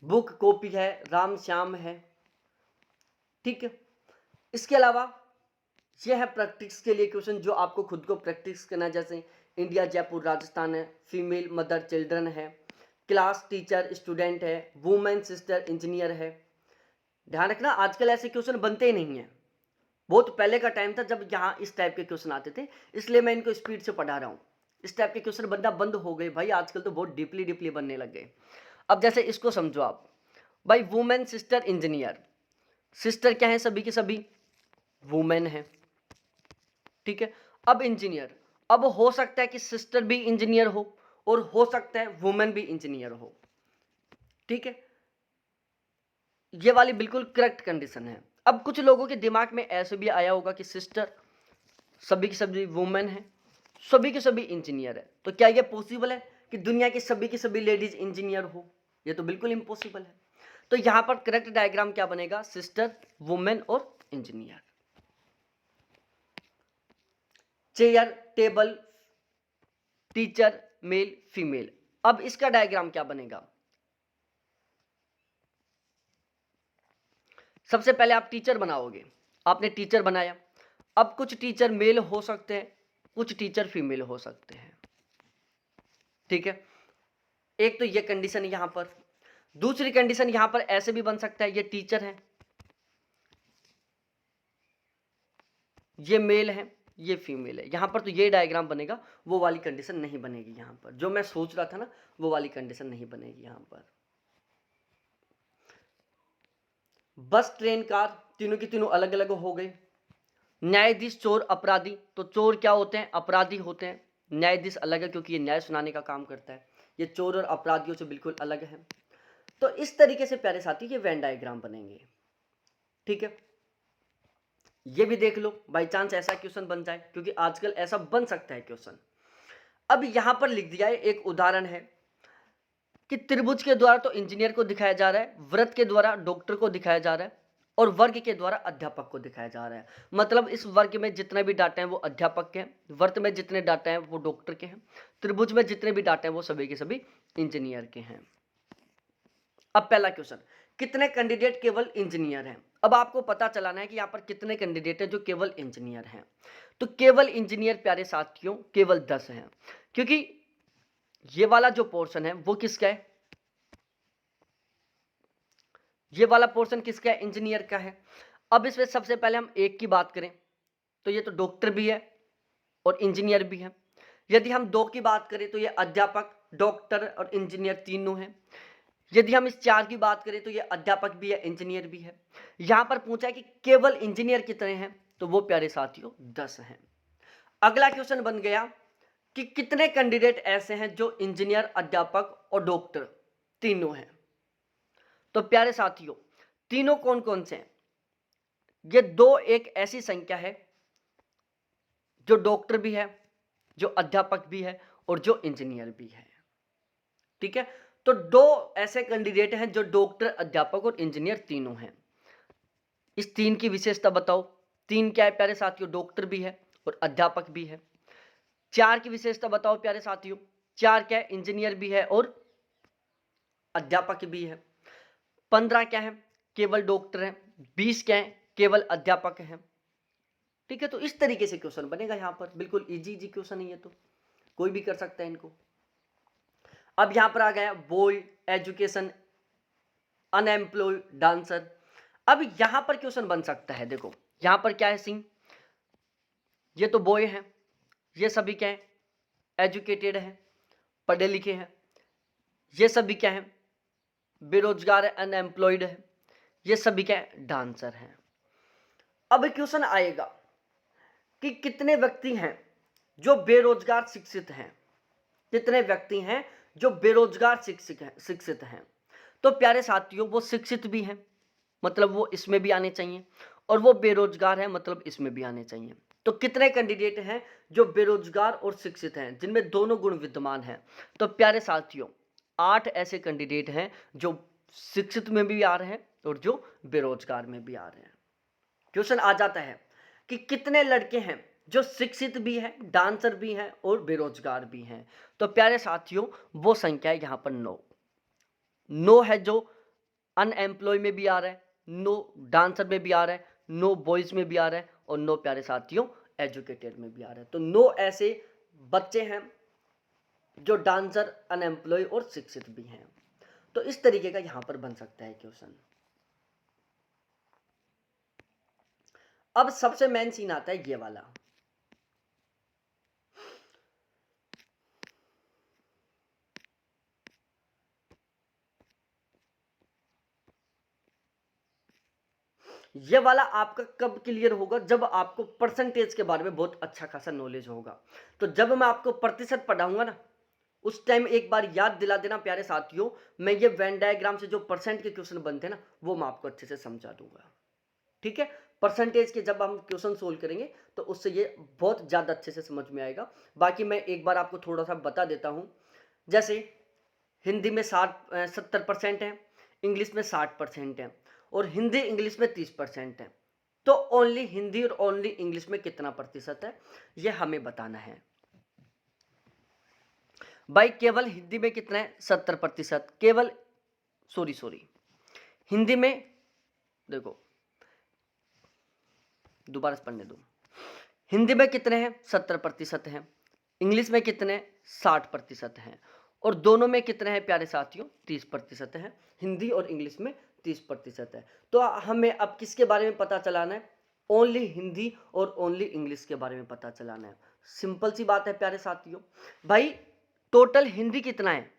Speaker 1: बुक कॉपी है, राम श्याम है, ठीक है। इसके अलावा यह है प्रैक्टिस के लिए क्वेश्चन, जो आपको खुद को प्रैक्टिस करना है। जैसे इंडिया जयपुर राजस्थान है, फीमेल मदर चिल्ड्रन है, क्लास टीचर स्टूडेंट है, वुमेन सिस्टर इंजीनियर है। ध्यान रखना, आजकल ऐसे क्वेश्चन बनते ही नहीं है। बहुत पहले का टाइम था जब यहाँ इस टाइप के क्वेश्चन आते थे, इसलिए मैं इनको स्पीड से पढ़ा रहा हूँ। इस टाइप के क्वेश्चन बनना बंद हो गए भाई, आजकल तो बहुत डीपली बनने लग गए। अब जैसे इसको समझो आप भाई, वुमेन सिस्टर इंजीनियर, सिस्टर क्या है, सभी की सभी वुमेन है, ठीक है। अब इंजीनियर, अब हो सकता है कि सिस्टर भी इंजीनियर हो और सकता है वुमेन भी इंजीनियर हो, ठीक है। ये वाली बिल्कुल करेक्ट कंडीशन है। अब कुछ लोगों के दिमाग में ऐसे भी आया होगा कि सिस्टर सभी की सभी वुमेन है, सभी के सभी इंजीनियर है, तो क्या ये पॉसिबल है कि दुनिया की सभी लेडीज इंजीनियर हो? ये तो बिल्कुल इम्पॉसिबल है। तो यहां पर करेक्ट डायग्राम क्या बनेगा, सिस्टर, वुमेन और engineer. Chair, table, teacher, male, female. अब इसका डायग्राम क्या बनेगा? सबसे पहले आप टीचर बनाओगे, आपने टीचर बनाया। अब कुछ टीचर मेल हो सकते हैं, कुछ टीचर फीमेल हो सकते हैं, ठीक है। एक तो ये कंडीशन है यहां पर। दूसरी कंडीशन यहां पर ऐसे भी बन सकता है, ये टीचर है, ये मेल है, ये फीमेल है। यहां पर तो ये डायग्राम बनेगा, वो वाली कंडीशन नहीं बनेगी। यहां पर जो मैं सोच रहा था ना, वो वाली कंडीशन नहीं बनेगी यहां पर। बस, ट्रेन, कार, तीनों की तीनों अलग अलग हो गए। न्यायाधीश, चोर, अपराधी, तो चोर क्या होते हैं, अपराधी होते हैं। न्यायाधीश अलग है क्योंकि ये न्याय सुनाने का काम करता है, ये चोर और अपराधियों से बिल्कुल अलग है। तो इस तरीके से प्यारे साथी ये वेन डायग्राम बनेंगे, ठीक है। ये भी देख लो, बाई चांस ऐसा क्वेश्चन बन जाए, क्योंकि आजकल ऐसा बन सकता है क्वेश्चन। अब यहां पर लिख दिया है, एक उदाहरण है कि त्रिभुज के द्वारा तो इंजीनियर को दिखाया जा रहा है, वृत्त के द्वारा डॉक्टर को दिखाया जा रहा है, और वर्ग के द्वारा अध्यापक को दिखाया जा रहा है। मतलब इस वर्ग में जितने भी डाटा हैं वो अध्यापक के हैं, वृत्त में जितने डाटा हैं वो डॉक्टर के हैं, त्रिभुज में जितने भी डाटा हैं वो सभी के सभी इंजीनियर के हैं। अब पहला क्वेश्चन, कितने कैंडिडेट केवल इंजीनियर हैं? अब आपको पता चलाना है कि यहाँ पर कितने कैंडिडेट हैं जो केवल इंजीनियर हैं। तो केवल इंजीनियर प्यारे साथियों केवल 10 हैं, क्योंकि ये वाला जो पोर्शन है वो किसका है, ये वाला पोर्शन किसका है, इंजीनियर का है। अब इसमें सबसे पहले हम एक की बात करें तो ये तो डॉक्टर भी है और इंजीनियर भी है। यदि हम दो की बात करें तो ये अध्यापक, डॉक्टर और इंजीनियर तीनों हैं। यदि हम इस चार की बात करें तो ये अध्यापक भी है, इंजीनियर भी है। यहां पर पूछा है कि केवल इंजीनियर कितने हैं, तो वो प्यारे साथियों 10 हैं। अगला क्वेश्चन बन गया कि कितने कैंडिडेट ऐसे हैं जो इंजीनियर, अध्यापक और डॉक्टर तीनों हैं। तो प्यारे साथियों तीनों कौन कौन से हैं? ये दो एक ऐसी संख्या है जो डॉक्टर भी है, जो अध्यापक भी है और जो इंजीनियर भी है। ठीक है, तो दो ऐसे कैंडिडेट हैं जो डॉक्टर, अध्यापक और इंजीनियर तीनों हैं। इस तीन की विशेषता बताओ। तीन क्या है प्यारे साथियों? डॉक्टर भी है और अध्यापक भी है। चार की विशेषता बताओ प्यारे साथियों। चार क्या है? इंजीनियर भी है और अध्यापक भी है। 15 क्या है? केवल डॉक्टर है। 20 क्या है? केवल अध्यापक है। ठीक है, तो इस तरीके से क्वेश्चन बनेगा यहाँ पर। बिल्कुल इजी इजी क्वेश्चन है ये, तो कोई भी कर सकता है इनको। अब यहाँ पर आ गया बॉय, एजुकेशन, अनएम्प्लॉयड, डांसर। अब यहाँ पर क्वेश्चन बन सकता है। देखो यहाँ पर क्या है सीन, ये तो बॉय है, ये सभी क्या है? एजुकेटेड है, पढ़े लिखे हैं। ये सभी क्या है? बेरोजगार है, अनएम्प्लॉयड है। ये सभी क्या है? डांसर हैं। अब क्वेश्चन आएगा कि कितने व्यक्ति हैं जो बेरोजगार शिक्षित हैं? कितने व्यक्ति हैं जो बेरोजगार शिक्षित हैं? तो प्यारे साथियों, वो शिक्षित भी हैं, मतलब वो इसमें भी आने चाहिए, और वो बेरोजगार है, मतलब इसमें भी आने चाहिए। तो कितने कैंडिडेट हैं जो बेरोजगार और शिक्षित हैं, जिनमें दोनों गुण विद्यमान हैं? तो प्यारे साथियों, 8 ऐसे कैंडिडेट हैं जो शिक्षित में भी आ रहे हैं और जो बेरोजगार में भी आ रहे हैं। क्वेश्चन आ जाता है कि कितने लड़के हैं जो शिक्षित भी हैं, डांसर भी हैं और बेरोजगार भी हैं? तो प्यारे साथियों, वो संख्या है यहाँ पर 9। 9 है जो अनएम्प्लॉय में भी आ रहा है, 9 डांसर में भी आ रहा है, 9 बॉयज में भी आ रहा है, और 9 प्यारे साथियों एजुकेटेड में भी आ रहा है। तो 9 ऐसे बच्चे हैं जो डांसर, अनएम्प्लॉय और शिक्षित भी हैं। तो इस तरीके का यहां पर बन सकता है क्वेश्चन। अब सबसे मेन सीन आता है ये वाला। ये वाला आपका कब क्लियर होगा? जब आपको परसेंटेज के बारे में बहुत अच्छा खासा नॉलेज होगा। तो जब मैं आपको प्रतिशत पढ़ाऊंगा ना, उस टाइम एक बार याद दिला देना प्यारे साथियों, मैं ये वेन डायग्राम से जो परसेंट के क्वेश्चन बनते हैं ना, वो मैं आपको अच्छे से समझा दूंगा। ठीक है, परसेंटेज के जब हम क्वेश्चन सोल्व करेंगे तो उससे ये बहुत ज़्यादा अच्छे से समझ में आएगा। बाकी मैं एक बार आपको थोड़ा सा बता देता हूँ। जैसे हिंदी में 70% है, इंग्लिश में 60% है, और हिंदी इंग्लिश में 30% है। तो ओनली हिंदी और ओनली इंग्लिश में कितना प्रतिशत है, ये हमें बताना है भाई। केवल हिंदी में कितना है? 70%। केवल सॉरी हिंदी में, देखो दोबारा से पढ़ने दो। हिंदी में कितने हैं? 70% हैं। इंग्लिश में कितने? 60% हैं। और दोनों में कितने हैं प्यारे साथियों? 30% हैं। हिंदी और इंग्लिश में 30% है। तो हमें अब किसके बारे में पता चलाना है? ओनली हिंदी और ओनली इंग्लिश के बारे में पता चलाना है। सिंपल सी बात है प्यारे साथियों। भाई टोटल हिंदी कितना है?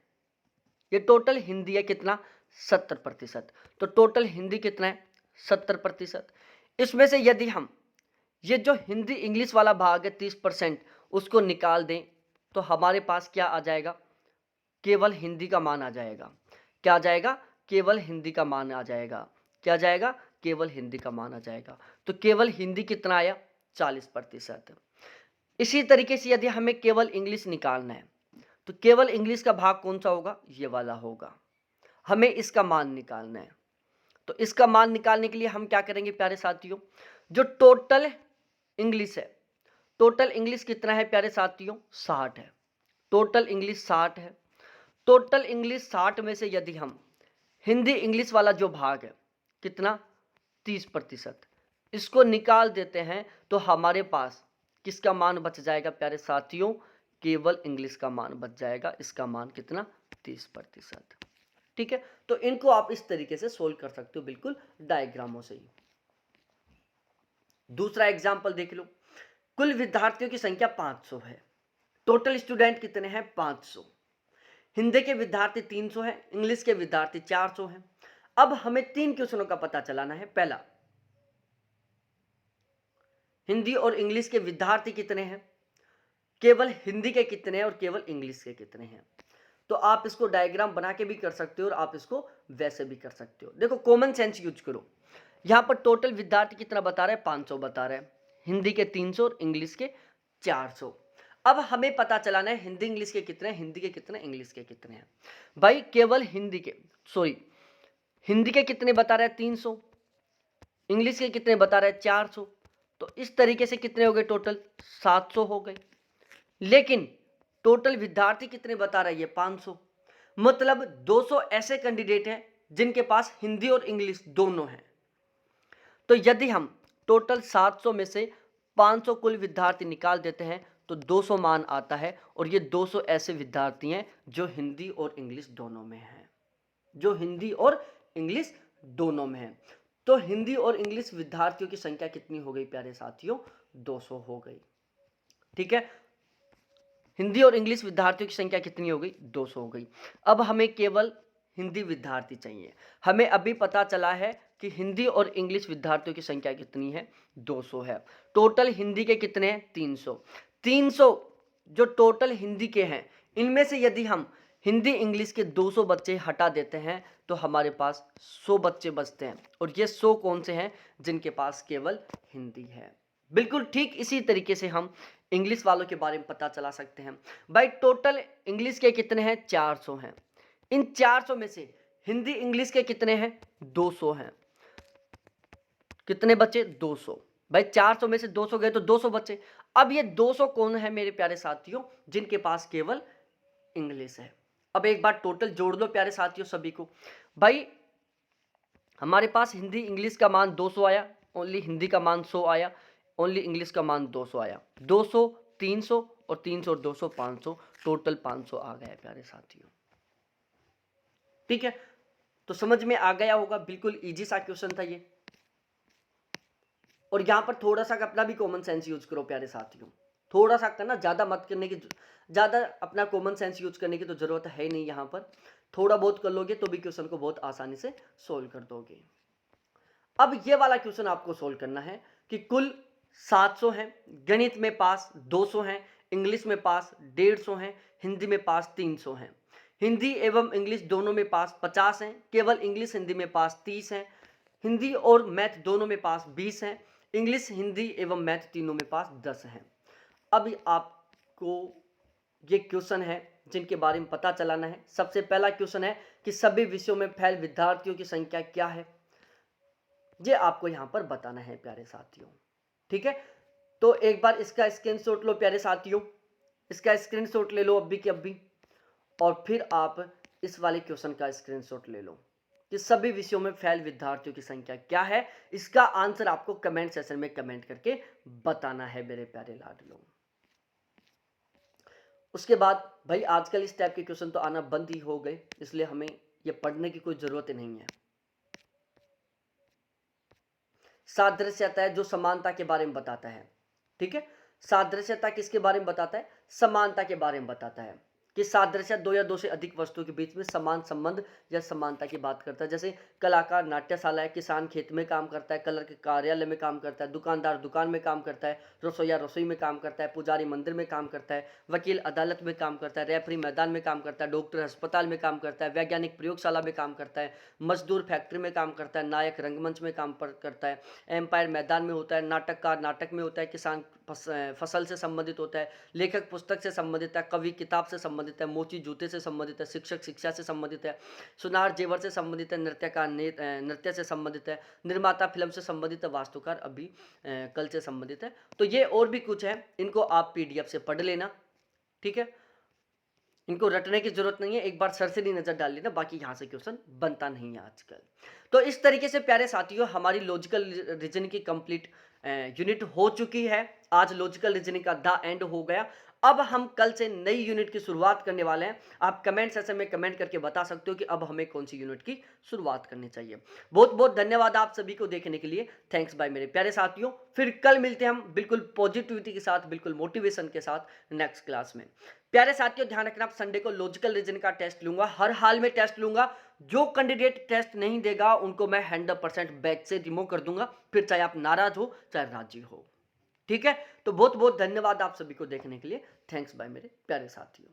Speaker 1: ये टोटल हिंदी है कितना? 70%। तो टोटल हिंदी कितना है? 70%। इसमें से यदि हम ये जो हिंदी इंग्लिश वाला भाग है 30%, उसको निकाल दें तो हमारे पास क्या आ जाएगा? केवल हिंदी का मान आ जाएगा। क्या आ जाएगा? केवल हिंदी का मान आ जाएगा। क्या जाएगा? केवल हिंदी का मान आ जाएगा। तो केवल हिंदी कितना आया? 40%। इसी तरीके से यदि हमें केवल इंग्लिश निकालना है तो केवल इंग्लिश का भाग कौन सा होगा? ये वाला होगा। हमें इसका मान निकालना है। तो इसका मान निकालने के लिए हम क्या करेंगे प्यारे साथियों? जो टोटल इंग्लिश है, टोटल इंग्लिश कितना है प्यारे साथियों? 60 है। टोटल इंग्लिश 60 है। टोटल इंग्लिश 60 में से यदि हम हिंदी इंग्लिश वाला जो भाग है कितना? 30%, इसको निकाल देते हैं तो हमारे पास किसका मान बच जाएगा प्यारे साथियों? केवल इंग्लिश का मान बच जाएगा। इसका मान कितना? 30%। ठीक है, तो इनको आप इस तरीके से सोल्व कर सकते हो, बिल्कुल डायग्रामों से ही। दूसरा एग्जाम्पल देख लो। कुल विद्यार्थियों की संख्या 500 है। टोटल स्टूडेंट कितने हैं? 500। हिंदी के विद्यार्थी 300 हैं, इंग्लिश के विद्यार्थी 400 हैं। अब हमें 3 क्वेश्चनों का पता चलाना है। पहला, हिंदी और इंग्लिश के विद्यार्थी कितने हैं, केवल हिंदी के कितने हैं और केवल इंग्लिश के कितने हैं। तो आप इसको डायग्राम बना के भी कर सकते हो और आप इसको वैसे भी कर सकते हो। देखो कॉमन सेंस यूज करो। यहाँ पर टोटल विद्यार्थी कितना बता रहा है? 500 बता रहा है। हिंदी के 300 और इंग्लिश के 400। अब हमें पता चलाना है हिंदी इंग्लिश के कितने, हिंदी के कितने, इंग्लिश के कितने हैं। भाई केवल हिंदी के कितने बता रहा है 300, इंग्लिश के कितने बता रहा है 400। तो इस तरीके से कितने हो गए टोटल 700 हो गए। लेकिन टोटल विद्यार्थी कितने बता रहा है ये 500। मतलब 200 ऐसे कैंडिडेट हैं जिनके पास हिंदी और इंग्लिश दोनों हैं। तो यदि हम टोटल 700 में से 500 कुल विद्यार्थी निकाल देते हैं तो 200 मान आता है, और ये 200 ऐसे विद्यार्थी हैं जो हिंदी और इंग्लिश दोनों में हैं, जो हिंदी और इंग्लिश दोनों में हैं। तो हिंदी और इंग्लिश विद्यार्थियों की संख्या कितनी हो गई प्यारे साथियों, 200 हो गई। ठीक है, हिंदी और इंग्लिश विद्यार्थियों की संख्या कितनी हो गई, 200 हो गई। अब हमें केवल हिंदी विद्यार्थी चाहिए। हमें अभी पता चला है कि हिंदी और इंग्लिश विद्यार्थियों की संख्या कितनी है, 200 है। टोटल हिंदी के कितने हैं, 300। 300 जो टोटल हिंदी के हैं, इनमें से यदि हम हिंदी इंग्लिश के 200 बच्चे हटा देते हैं तो हमारे पास 100 बच्चे बचते हैं, और ये 100 कौन से हैं, जिनके पास केवल हिंदी है। बिल्कुल ठीक इसी तरीके से हम इंग्लिश वालों के बारे में पता चला सकते हैं। भाई टोटल इंग्लिश के कितने हैं, 400 हैं। इन 400 में से हिंदी इंग्लिश के कितने हैं, 200 हैं। कितने बचे, 200। भाई 400 में से 200 गए तो 200 बचे। अब ये 200 कौन है मेरे प्यारे साथियों, जिनके पास केवल इंग्लिश है। अब एक बार टोटल जोड़ लो प्यारे साथियों सभी को। भाई हमारे पास हिंदी इंग्लिश का मान 200 आया, ओनली हिंदी का मान 100 आया, ओनली इंग्लिश का मान 200 आया। 200 300 और 300 और 200 500, टोटल 500 आ गया प्यारे साथियों। ठीक है, तो समझ में आ गया होगा, बिल्कुल इजी सा क्वेश्चन था ये। और यहां पर थोड़ा सा अपना भी कॉमन सेंस यूज करो प्यारे साथियों, थोड़ा सा करना, ज्यादा मत करने की, ज्यादा अपना कॉमन सेंस यूज करने की तो जरूरत है ही नहीं। यहां पर थोड़ा बहुत कर लोगे तो भी क्वेश्चन को बहुत आसानी से सोल्व कर दोगे। अब ये वाला क्वेश्चन आपको सोल्व करना है कि कुल 700 हैं, गणित में पास 200 हैं, इंग्लिश में पास 150 हैं, हिंदी में पास 300 हैं। हिंदी एवं इंग्लिश दोनों में पास 50 हैं, केवल इंग्लिश हिंदी में पास 30 हैं। हिंदी और मैथ दोनों में पास 20 हैं, इंग्लिश हिंदी एवं मैथ तीनों में पास 10 हैं। अब आपको ये क्वेश्चन है जिनके बारे में पता चलाना है। सबसे पहला क्वेश्चन है कि सभी विषयों में फेल विद्यार्थियों की संख्या क्या है, ये आपको यहां पर बताना है प्यारे साथियों। ठीक है, तो एक बार इसका स्क्रीनशॉट लो प्यारे साथियों, इसका स्क्रीनशॉट ले लो अभी के अभी, और फिर आप इस वाले क्वेश्चन का स्क्रीनशॉट ले लो कि सभी विषयों में फेल विद्यार्थियों की संख्या क्या है। इसका आंसर आपको कमेंट सेक्शन में कमेंट करके बताना है मेरे प्यारे लाडलों। उसके बाद भाई आजकल इस टाइप के क्वेश्चन तो आना बंद ही हो गए, इसलिए हमें ये पढ़ने की कोई जरूरत नहीं है। सादृश्यता है जो समानता के बारे में बताता है। ठीक है, सादृश्यता किसके बारे में बताता है, समानता के बारे में बताता है कि सादृश्य दो या दो से अधिक वस्तुओं के बीच में समान संबंध या समानता की बात करता है। जैसे कलाकार नाट्यशाला है, किसान खेत में काम करता है, कलर के कार्यालय में काम करता है, दुकानदार दुकान में काम करता है, रसोईया रसोई में काम करता है, पुजारी मंदिर में काम करता है, वकील अदालत में काम करता है, रेफरी मैदान में काम करता है, डॉक्टर अस्पताल में काम करता है, वैज्ञानिक प्रयोगशाला में काम करता है, मजदूर फैक्ट्री में काम करता है, नायक रंगमंच में काम करता है, एम्पायर मैदान में होता है, नाटककार नाटक में होता है, किसान फसल से संबंधित होता है, लेखक पुस्तक से संबंधित है, कवि किताब से संबंधित है, मोची जूते से संबंधित है, शिक्षक शिक्षा से संबंधित है, सुनार जेवर से संबंधित है, नृत्यकार नृत्य से संबंधित है, निर्माता फिल्म से संबंधित है, वास्तुकार अभी कल से संबंधित है। तो ये और भी कुछ है, इनको आप PDF से पढ़ लेना। ठीक है, इनको रटने की जरूरत नहीं है, एक बार सरसरी नजर डाल लेना, बाकी यहाँ से क्वेश्चन बनता नहीं है आजकल। तो इस तरीके से प्यारे साथियों हमारी लॉजिकल रीजनिंग की कंप्लीट यूनिट हो चुकी है। आज लॉजिकल रीजनिंग का द एंड हो गया। अब हम कल से नई यूनिट की शुरुआत करने वाले हैं। आप कमेंट सेक्शन में कमेंट करके बता सकते हो कि अब हमें कौन सी यूनिट की शुरुआत करनी चाहिए। बहुत बहुत धन्यवाद आप सभी को देखने के लिए। थैंक्स बाय मेरे प्यारे साथियों। फिर कल मिलते हैं हम बिल्कुल पॉजिटिविटी के साथ, बिल्कुल मोटिवेशन के साथ नेक्स्ट क्लास में। प्यारे साथियों ध्यान रखना, आप संडे को लॉजिकल रीजनिंग का टेस्ट लूंगा, हर हाल में टेस्ट लूंगा। जो कैंडिडेट टेस्ट नहीं देगा उनको मैं 100% बैच से रिमूव कर दूंगा, फिर चाहे आप नाराज हो चाहे राजी हो। ठीक है, तो बहुत बहुत धन्यवाद आप सभी को देखने के लिए। थैंक्स बाय मेरे प्यारे साथियों।